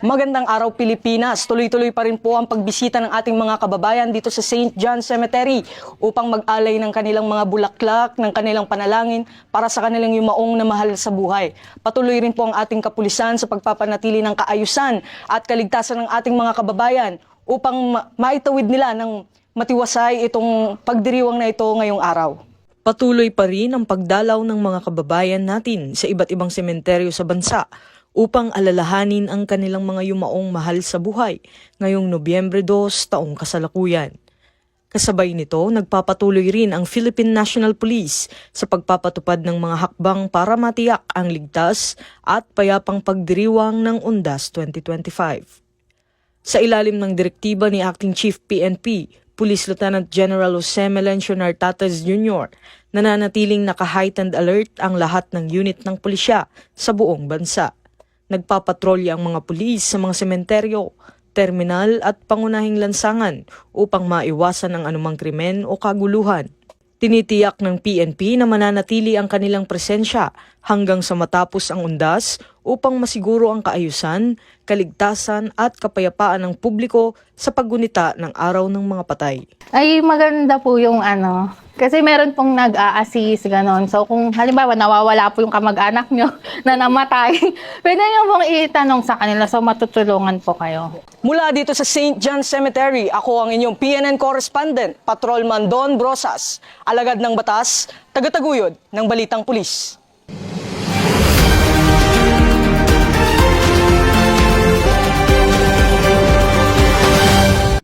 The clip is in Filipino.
Magandang araw Pilipinas. Tuloy-tuloy pa rin po ang pagbisita ng ating mga kababayan dito sa St. John Cemetery upang mag-alay ng kanilang mga bulaklak, ng kanilang panalangin para sa kanilang yumaong na mahal sa buhay. Patuloy rin po ang ating kapulisan sa pagpapanatili ng kaayusan at kaligtasan ng ating mga kababayan upang maitawid nila ng matiwasay itong pagdiriwang na ito ngayong araw. Patuloy pa rin ang pagdalaw ng mga kababayan natin sa iba't ibang sementeryo sa bansa upang alalahanin ang kanilang mga yumaong mahal sa buhay ngayong Nobyembre 2 taong kasalukuyan. Kasabay nito, nagpapatuloy rin ang Philippine National Police sa pagpapatupad ng mga hakbang para matiyak ang ligtas at payapang pagdiriwang ng Undas 2025. Sa ilalim ng direktiba ni Acting Chief PNP, Police Lieutenant General Jose Melencio Nartates Jr., nananatiling naka-heightened alert ang lahat ng unit ng pulisya sa buong bansa. Nagpapatrolya ang mga pulis sa mga sementeryo, terminal at pangunahing lansangan upang maiwasan ang anumang krimen o kaguluhan. Tinitiyak ng PNP na mananatili ang kanilang presensya hanggang sa matapos ang undas upang masiguro ang kaayusan, kaligtasan at kapayapaan ng publiko sa paggunita ng araw ng mga patay. Ay, maganda po yung kasi meron pong nag-a-assist, gano'n. So, kung halimbawa nawawala po yung kamag-anak nyo na namatay, pwede nyo pong itanong sa kanila. So, matutulungan po kayo. Mula dito sa St. John Cemetery, ako ang inyong PNN correspondent, Patrolman Don Brosas, alagad ng batas, tagataguyod ng Balitang Pulis.